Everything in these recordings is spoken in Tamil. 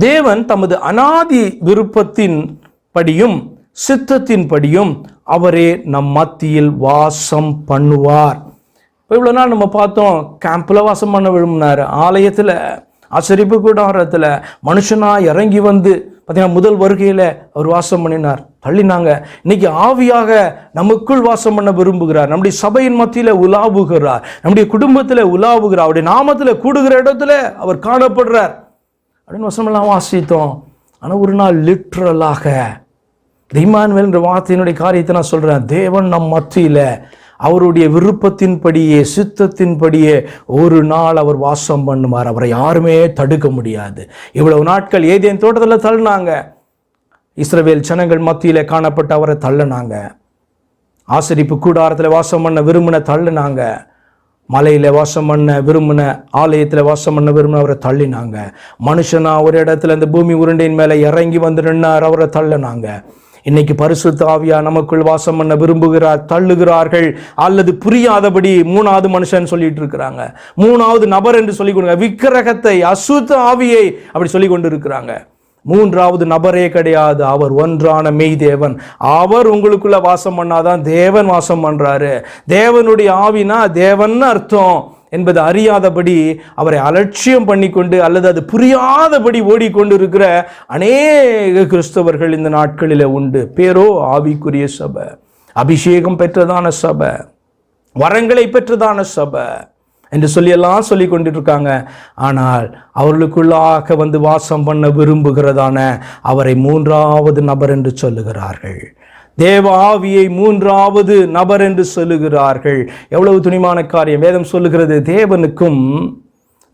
தேவன் தமது அனாதி விருப்பத்தின் படியும் சித்தத்தின் படியும் அவரே நம் மத்தியில் வாசம் பண்ணுவார். இப்போ இவ்வளோ நாள் நம்ம பார்த்தோம், கேம்பில் வாசம் பண்ண விரும்பினார், ஆலயத்தில் ஆசரிப்பு கூடாரத்தில் மனுஷனாக இறங்கி வந்து பார்த்தீங்கன்னா முதல் வருகையில் அவர் வாசம் பண்ணினார், தள்ளினாங்க. இன்னைக்கு ஆவியாக நமக்குள் வாசம் பண்ண விரும்புகிறார், நம்முடைய சபையின் மத்தியில் உலாவுகிறார், நம்முடைய குடும்பத்தில் உலாவுகிறார், அவருடைய நாமத்தில் கூடுகிற இடத்துல அவர் காணப்படுறார் அப்படின்னு வசமெல்லாம் வாசித்தோம். ஆனால் ஒரு நாள் லிட்ரலாக இம்மானுவேல் என்ற வார்த்தையினுடைய காரியத்தை நான் சொல்கிறேன். தேவன் நம் மத்தியில் அவருடைய விருப்பத்தின்படியே சித்தத்தின்படியே ஒரு நாள் அவர் வாசம் பண்ணுவார். அவரை யாருமே தடுக்க முடியாது. இவ்வளவு நாட்கள் ஏதேன் தோட்டத்தில் தள்ளினாங்க, இஸ்ரவேல் ஜனங்கள் மத்தியில் காணப்பட்ட அவரை தள்ளினாங்க. ஆசரிப்பு கூடாரத்தில் வாசம் பண்ண விரும்பின தள்ளினாங்க, மலையில் வாசம் பண்ண விரும்பின, ஆலயத்தில் வாசம் பண்ண விரும்பின அவரை தள்ளினாங்க. மனுஷனா ஒரு இடத்துல இந்த பூமி உருண்டையின் மேலே இறங்கி வந்து நின்னார், அவரை தள்ளினாங்க. இன்னைக்கு பரிசுத்த ஆவியா நமக்குள் வாசம் பண்ண விரும்புகிறார், தள்ளுகிறார்கள். அல்லது புரியாதபடி மூணாவது மனுஷன் சொல்லிட்டு இருக்கிறாங்க, மூணாவது நபர் என்று சொல்லிக் கொடுங்க, விக்கிரகத்தை அசுத்த ஆவியை அப்படி சொல்லி கொண்டு இருக்கிறாங்க. மூன்றாவது நபரே கிடையாது, அவர் ஒன்றான மெய் தேவன். அவர் உங்களுக்குள்ள வாசம் பண்ணாதான் தேவன் வாசம் பண்றாரு. தேவனுடைய ஆவினா தேவன் அர்த்தம் என்பது அறியாதபடி அவரை அலட்சியம் பண்ணி கொண்டு அல்லது அது புரியாதபடி ஓடிக்கொண்டு இருக்கிற அநேக கிறிஸ்தவர்கள் இந்த நாட்களில் உண்டு. பேரோ ஆவிக்குரிய சபை, அபிஷேகம் பெற்றதான சபை, வரங்களை பெற்றதான சபை என்று எல்லாம் சொல்லி கொண்டிருக்காங்க. ஆனால் அவர்களுக்குள்ளாக வந்து வாசம் பண்ண விரும்புகிறதான அவரை மூன்றாவது நபர் என்று சொல்லுகிறார்கள். தேவ ஆவியை மூன்றாவது நபர் என்று சொல்லுகிறார்கள். எவ்வளவு துணிமான காரியம்! வேதம் சொல்லுகிறது, தேவனுக்கும்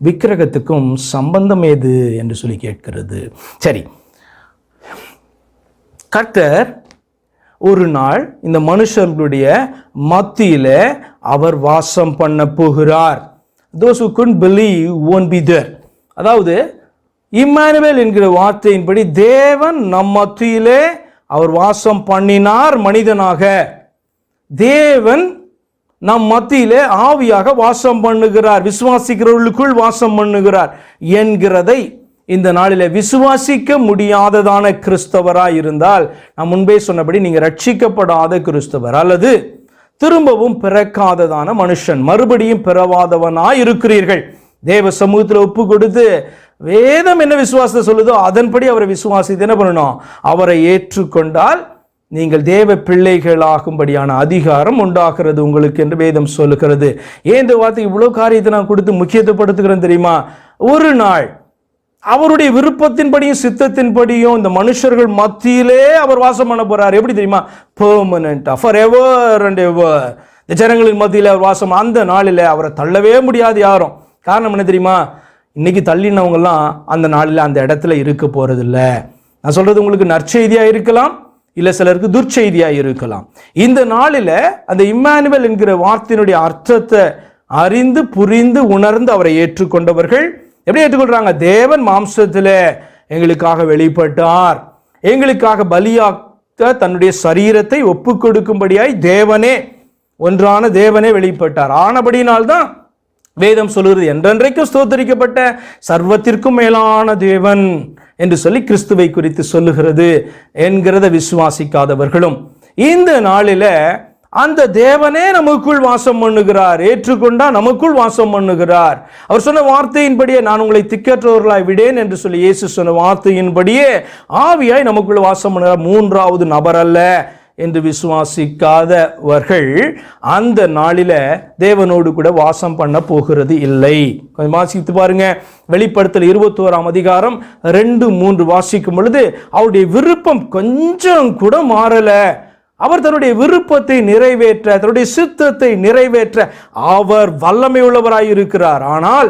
விக்கிரகத்துக்கும் சம்பந்தம் ஏது என்று சொல்லி கேட்கிறது. சரி, கர்த்தர் ஒரு நாள் இந்த மனுஷர்களுடைய மத்தியில் அவர் வாசம் பண்ண போகிறார். Those who couldn't believe won't be there. அதாவது இம்மானுவேல் என்கிற வார்த்தையின்படி தேவன் நம் மத்தியிலே அவர் வாசம் பண்ணினார் மனிதனாக. தேவன் நம் மத்தியிலே ஆவியாக வாசம் பண்ணுகிறார், விசுவாசிக்கிறவர்களுக்குள் வாசம் பண்ணுகிறார் என்கிறதை இந்த நாளில் விசுவாசிக்க முடியாததான கிறிஸ்தவராய் இருந்தால், நான் முன்பே சொன்னபடி நீங்கள் ரட்சிக்கப்படாத கிறிஸ்தவர் அல்லது திரும்பவும் பிறக்காததான மனுஷன், மறுபடியும் பிறவாதவனாய் இருக்கிறீர்கள். தேவ சமூகத்தில் ஒப்பு கொடுத்து வேதம் என்ன விசுவாசத்தை சொல்லுதோ அதன்படி அவரை விசுவாசித்து என்ன பண்ணணும், அவரை ஏற்றுக்கொண்டால் நீங்கள் தேவ பிள்ளைகளாகும்படியான அதிகாரம் உண்டாகிறது உங்களுக்கு என்று வேதம் சொல்லுகிறது. ஏன் இந்த வார்த்தை இவ்வளோ காரியத்தை நான் கொடுத்து முக்கியத்துவப்படுத்துகிறேன் தெரியுமா? ஒரு நாள் அவருடைய விருப்பத்தின்படியும் சித்தத்தின்படியும் இந்த மனுஷர்கள் மத்தியிலே அவர் வாசம் பண்ண போறார். எப்படி தெரியுமா? பெர்மனண்டா, ஃபார் எவர் அண்ட் எவர். இந்த ஜனங்களின் மத்தியில் அவர் வாசம். அந்த நாளில் அவரை தள்ளவே முடியாது யாரும். காரணம் என்ன தெரியுமா? இன்னைக்கு தள்ளினவங்கெல்லாம் அந்த நாளில் அந்த இடத்துல இருக்க போறதில்ல. நான் சொல்றது உங்களுக்கு நற்செய்தியாக இருக்கலாம், இல்லை சிலருக்கு துர்ச்செய்தியாக இருக்கலாம். இந்த நாளில் அந்த இம்மானுவேல் என்கிற வார்த்தையினுடைய அர்த்தத்தை அறிந்து புரிந்து உணர்ந்து அவரை ஏற்றுக்கொண்டவர்கள் எப்படி ஏற்றுக்கொள்றாங்க? தேவன் மாம்சத்தில் எங்களுக்காக வெளிப்பட்டார், எங்களுக்காக பலியாக்க தன்னுடைய சரீரத்தை ஒப்பு கொடுக்கும்படியாய் தேவனே, ஒன்றான தேவனே வெளிப்பட்டார். ஆனபடியினால்தான் வேதம் சொல்லுகிறது, என்றென்றைக்கும் ஸ்தோத்தரிக்கப்பட்ட சர்வத்திற்கும் மேலான தேவன் என்று சொல்லி கிறிஸ்துவை குறித்து சொல்லுகிறது என்கிறத விசுவாசிக்காதவர்களும் இந்த நாளில அந்த தேவனே நமக்குள் வாசம் பண்ணுகிறார், ஏற்றுக்கொண்டா நமக்குள் வாசம் பண்ணுகிறார். அவர் சொன்ன வார்த்தையின்படியே நான் உங்களை திக்கற்றவர்களாய் விடேன் என்று சொல்லி இயேசு சொன்ன வார்த்தையின்படியே ஆவியாய் நமக்குள் வாசம் பண்ணுகிறார். மூன்றாவது நபர் அல்ல என்று விசுவாசிக்காதவர்கள் அந்த நாளில தேவனோடு கூட வாசம் பண்ண போகிறது இல்லை. கொஞ்சம் வாசித்து பாருங்க. வெளிப்படுத்தல் 21ஆம் அதிகாரம் 2-3 வாசிக்கும் பொழுது அவருடைய விருப்பம் கொஞ்சம் கூட மாறல. அவர் தன்னுடைய விருப்பத்தை நிறைவேற்ற, தன்னுடைய சித்தத்தை நிறைவேற்ற அவர் வல்லமை உள்ளவராய் இருக்கிறார். ஆனால்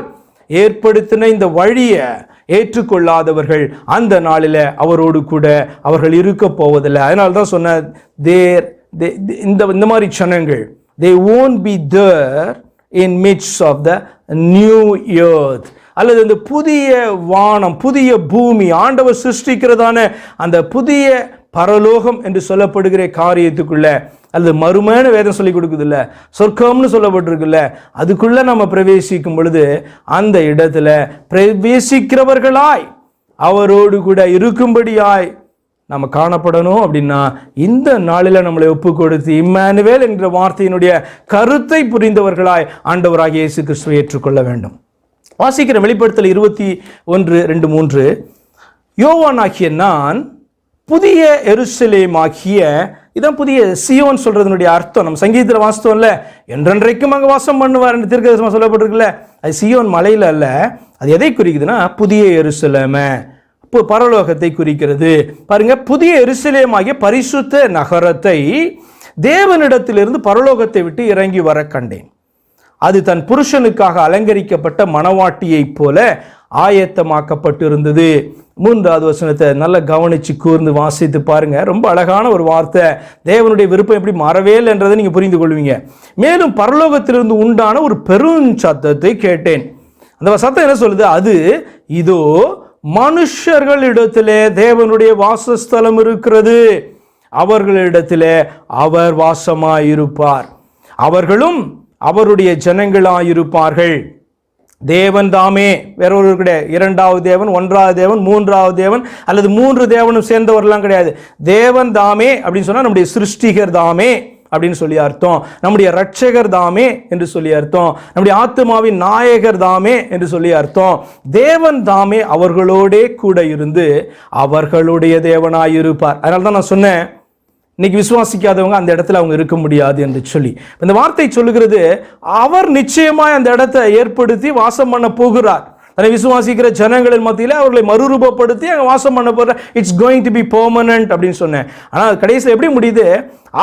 ஏற்படுத்தின இந்த வழியை ஏற்றுக்கொள்ளாதவர்கள் அந்த நாளில் அவரோடு கூட அவர்கள் இருக்க போவதில்லை. அதனால தான் சொன்ன இந்த மாதிரி ஜனங்கள் they won't be there in midst of the new earth, அல்லது இந்த புதிய வானம், புதிய பூமி, ஆண்டவர் சிருஷ்டிக்கிறதான அந்த புதிய பரலோகம் என்று சொல்லப்படுகிற காரியத்துக்குள்ள, அல்லது மறுமையான வேதம் சொல்லி கொடுக்குதுல்ல, சொர்க்கம்னு சொல்லப்பட்டிருக்குல்ல, அதுக்குள்ள நம்ம பிரவேசிக்கும் பொழுது அந்த இடத்துல பிரவேசிக்கிறவர்களாய் அவரோடு கூட இருக்கும்படியாய் நம்ம காணப்படணும் அப்படின்னா இந்த நாளில் நம்மளை ஒப்பு கொடுத்து இம்மானுவேல் என்கிற வார்த்தையினுடைய கருத்தை புரிந்தவர்களாய் ஆண்டவராகிய இயேசு கிறிஸ்துவை ஏற்றுக்கொள்ள வேண்டும். வாசிக்கிற வெளிப்படுத்தல் 21:2-3, யோவானாகிய நான் புதிய எருசலேமாகிய, இதான் புதிய சியோன் சொல்றதனுடைய அர்த்தம். நம்ம சங்கீதத்தில் வாசித்தோம்ல, என்றென்றைக்கும் அங்கே வாசம் பண்ணுவார் என்று தீர்க்கதரிசனமாக சொல்லப்பட்டிருக்குல்ல. அது சியோன் மலையில் அல்ல. அது எதை குறிக்குதுன்னா புதிய எருசலேமை, பரலோகத்தை குறிக்கிறது. பாருங்க, புதிய எருசலேமாகிய பரிசுத்த நகரத்தை தேவனிடத்திலிருந்து பரலோகத்தை விட்டு இறங்கி வர கண்டேன். அது தன் புருஷனுக்காக அலங்கரிக்கப்பட்ட மணவாட்டியைப் போல ஆயத்தமாக்கப்பட்டிருந்தது. 3வது வசனத்தை நல்லா கவனிச்சு கூர்ந்து வாசித்து பாருங்க. ரொம்ப அழகான ஒரு வார்த்தை. தேவனுடைய விருப்பம் எப்படி மாறவேல் என்றதை நீங்க புரிந்து கொள்வீங்க. மேலும் பரலோகத்திலிருந்து உண்டான ஒரு பெருஞ்சத்தத்தை கேட்டேன். அந்த சத்தம் என்ன சொல்லுது? அது இதோ மனுஷர்களிடத்திலே தேவனுடைய வாசஸ்தலம் இருக்கிறது, அவர்களிடத்திலே அவர் வாசமாயிருப்பார், அவர்களும் அவருடைய ஜனங்களாயிருப்பார்கள். தேவன் தாமே, வேறொரு கிடையாது. 2வது தேவன், 1வது தேவன், 3வது தேவன் அல்லது 3 தேவனும் சேர்ந்தவர்கள்லாம் கிடையாது. தேவன் தாமே அப்படின்னு சொன்னா நம்முடைய சிருஷ்டிகர் தாமே அப்படின்னு சொல்லி அர்த்தம். நம்முடைய இரட்சகர் தாமே என்று சொல்லி அர்த்தம். நம்முடைய ஆத்மாவின் நாயகர் தாமே என்று சொல்லி அர்த்தம். தேவன் தாமே அவர்களோடே கூட இருந்து அவர்களுடைய தேவனாயிருப்பார். அதனால தான் நான் சொன்னேன், இன்னைக்கு விசுவாசிக்காதவங்க அந்த இடத்துல அவங்க இருக்க முடியாது என்று சொல்லி. இந்த வார்த்தை சொல்லுகிறது, அவர் நிச்சயமாய் அந்த இடத்தை ஏற்படுத்தி வாசம் பண்ண போகிறார். தன்னை விசுவாசிக்கிற ஜனங்களின் மத்தியில் அவர்களை மறுரூபப்படுத்தி அங்கே வாசம் பண்ண போற. It's going to be permanent அப்படின்னு சொன்னேன். ஆனால் கடைசியில் எப்படி முடியுது?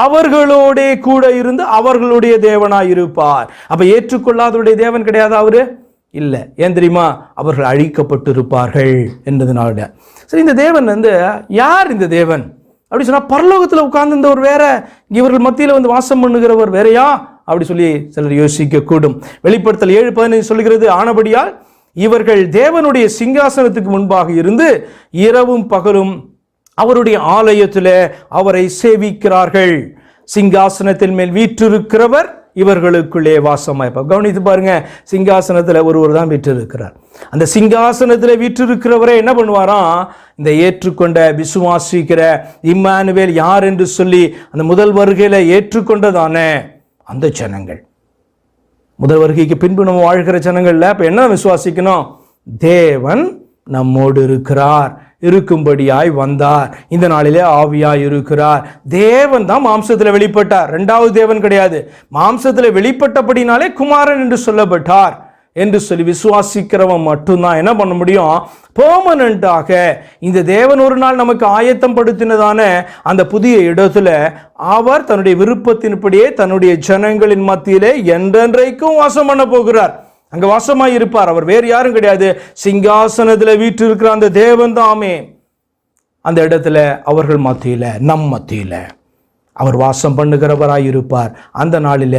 அவர்களோட கூட இருந்து அவர்களுடைய தேவனாய் இருப்பார். அப்ப ஏற்றுக்கொள்ளாதவருடைய தேவன் கிடையாது அவரு, இல்லை. ஏன் தெரியுமா? அவர்கள் அழிக்கப்பட்டு இருப்பார்கள் என்பதனால. சரி, இந்த தேவன் யார்? இந்த தேவன் அப்படி சொன்னா பரலோகத்தில் உட்கார்ந்திருந்தவர் வேற, இவர்கள் மத்தியில் வாசம் பண்ணுகிறவர் வேறையா அப்படி சொல்லி சிலர் யோசிக்க கூடும். வெளிப்படுத்தல் 7:15 சொல்லுகிறது, ஆனபடியால் இவர்கள் தேவனுடைய சிங்காசனத்துக்கு முன்பாக இருந்து இரவும் பகலும் அவருடைய ஆலயத்தில் அவரை சேவிக்கிறார்கள். சிங்காசனத்தின் மேல் வீற்றிருக்கிறவர் இவர்களுக்குள்ளே வாசமாயிருப்பார். கவனித்து பாருங்க, சிங்காசனத்தில் ஒருவர் தான் வீற்றிருக்கிறார். அந்த சிங்காசனத்தில் வீற்றிருக்கிறவரே என்ன பண்ணுவாராம்? இந்த ஏற்றுக்கொண்ட விசுவாசிக்கிற இம்மானுவேல் யார் என்று சொல்லி அந்த முதல் வருகையில ஏற்றுக்கொண்டதான அந்த ஜனங்கள், முதல் வருகைக்கு பின்பு நம்ம வாழ்கிற ஜனங்கள்ல அப்ப என்ன விசுவாசிக்கணும்? தேவன் நம்மோடு இருக்கிறார், இருக்கும்படியாய் வந்தார், இந்த நாளிலே ஆவியாய் இருக்கிறார். தேவன் தான் மாம்சத்தில் வெளிப்பட்டார், 2வது தேவன் கிடையாது. மாம்சத்தில் வெளிப்பட்டபடினாலே குமாரன் என்று சொல்லப்பட்டார் என்று சொல்லி விசுவாசிக்கிறவன் மட்டும்தான் என்ன பண்ண முடியும்? பெர்மனண்டாக இந்த தேவன் ஒரு நாள் நமக்கு ஆயத்தம் படுத்தினதான அந்த புதிய இடத்துல அவர் தன்னுடைய விருப்பத்தின்படியே தன்னுடைய ஜனங்களின் மத்தியிலே என்றென்றைக்கும் வாசம் பண்ண போகிறார். அங்க வாசமாய் இருப்பார். அவர் வேறு யாரும் கிடையாது, சிங்காசனத்தில் வீற்றிருக்கிற அந்த தேவன் தாமே அந்த இடத்துல அவர்கள் மத்தியில, நம் மத்தியில அவர் வாசம் பண்ணுகிறவராய் இருப்பார். அந்த நாளில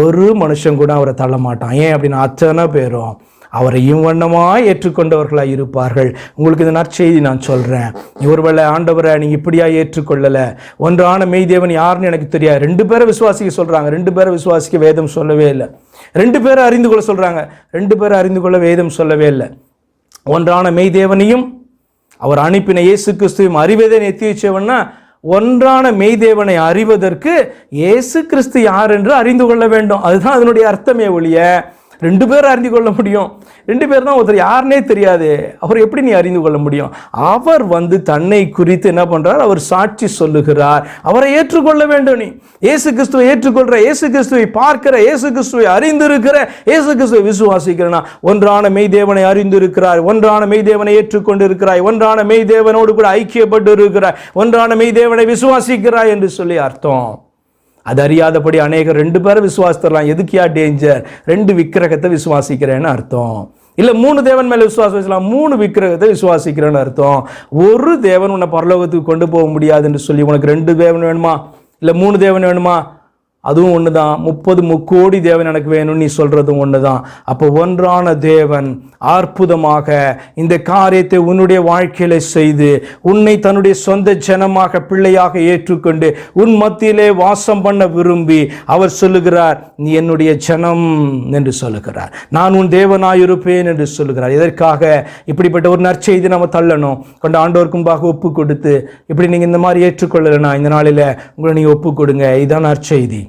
ஒரு மனுஷன் கூட அவரை தள்ள மாட்டான். ஏன் அப்படின்னா அத்தனை பேரும் அவரை இவ்வண்ணமாய் ஏற்றுக்கொண்டவர்களாய் இருப்பார்கள். உங்களுக்கு இந்த நற்செய்தி நான் சொல்றேன். ஒருவேளை ஆண்டவரை நீங்க இப்படியா ஏற்றுக்கொள்ளல, ஒன்றான மெய்தேவன் யாருன்னு எனக்கு தெரியாது, 2 பேரை விசுவாசிக்க சொல்றாங்க, 2 பேரை விசுவாசிக்க வேதம் சொல்லவே இல்லை. 2 பேரை அறிந்து கொள்ள சொல்றாங்க, 2 பேரை அறிந்து கொள்ள வேதம் சொல்லவே இல்லை. ஒன்றான மெய்தேவனையும் அவர் அனுப்பின இயேசு கிறிஸ்துவையும் அறிவதை எத்தி வச்சவன்னா, ஒன்றான மெய்தேவனை அறிவதற்கு இயேசு கிறிஸ்து யார் என்று அறிந்து கொள்ள வேண்டும். அதுதான் அதனுடைய அர்த்தமே ஒழிய 2 பேர் அறிந்து கொள்ள முடியும். 2 பேர் தான், ஒருத்தர் யாருன்னே தெரியாது, அவர் எப்படி நீ அறிந்து கொள்ள முடியும்? அவர் தன்னை குறித்து என்ன பண்றார்? அவர் சாட்சி சொல்லுகிறார். அவரை ஏற்றுக்கொள்ள வேண்டும். நீ இயேசு கிறிஸ்துவை ஏற்றுக்கொள்ற, இயேசு கிறிஸ்துவை பார்க்கிற, இயேசு கிறிஸ்துவை அறிந்திருக்கிற, இயேசு கிறிஸ்துவை விசுவாசிக்கிறனா ஒன்றான மெய்தேவனை அறிந்திருக்கிறாய், ஒன்றான மெய்தேவனை ஏற்றுக்கொண்டு இருக்கிறாய், ஒன்றான மெய்தேவனோடு கூட ஐக்கியப்பட்டு இருக்கிறாய், ஒன்றான மெய்தேவனை விசுவாசிக்கிறாய் என்று சொல்லி அர்த்தம். அது அறியாதபடி அநேகர் 2 பேரை விசுவாசித்தரலாம். எதுக்கியா டேஞ்சர்? 2 விக்கிரகத்தை விசுவாசிக்கிறேன்னு அர்த்தம். இல்லை 3 தேவன் மேலே விசுவாசம் வச்சலாம், 3 விக்கிரகத்தை விசுவாசிக்கிறேன்னு அர்த்தம். ஒரு தேவன் உன்னை பரலோகத்துக்கு கொண்டு போக முடியாது என்று சொல்லி உனக்கு 2 தேவன் வேணுமா? இல்லை 3 தேவன் வேணுமா? அதுவும் ஒன்று தான். 30 முக்கோடி தேவன் எனக்கு வேணும்னு நீ சொல்கிறதும் ஒன்று தான். அப்போ ஒன்றான தேவன் அற்புதமாக இந்த காரியத்தை உன்னுடைய வாழ்க்கையில செய்து உன்னை தன்னுடைய சொந்த ஜனமாக பிள்ளையாக ஏற்றுக்கொண்டு உன் மத்தியிலே வாசம் பண்ண விரும்பி அவர் சொல்லுகிறார், நீ என்னுடைய ஜனம் என்று சொல்லுகிறார், நான் உன் தேவனாயிருப்பேன் என்று சொல்லுகிறார். இதற்காக இப்படிப்பட்ட ஒரு நற்செய்தி நம்ம தள்ளணும். கொண்ட ஆண்டோருக்கும்பாக ஒப்பு கொடுத்து, இப்படி நீங்கள் இந்த மாதிரி ஏற்றுக்கொள்ளலைன்னா இந்த நாளில் உங்களை நீங்கள் ஒப்பு கொடுங்க. இதுதான் நற்செய்தி.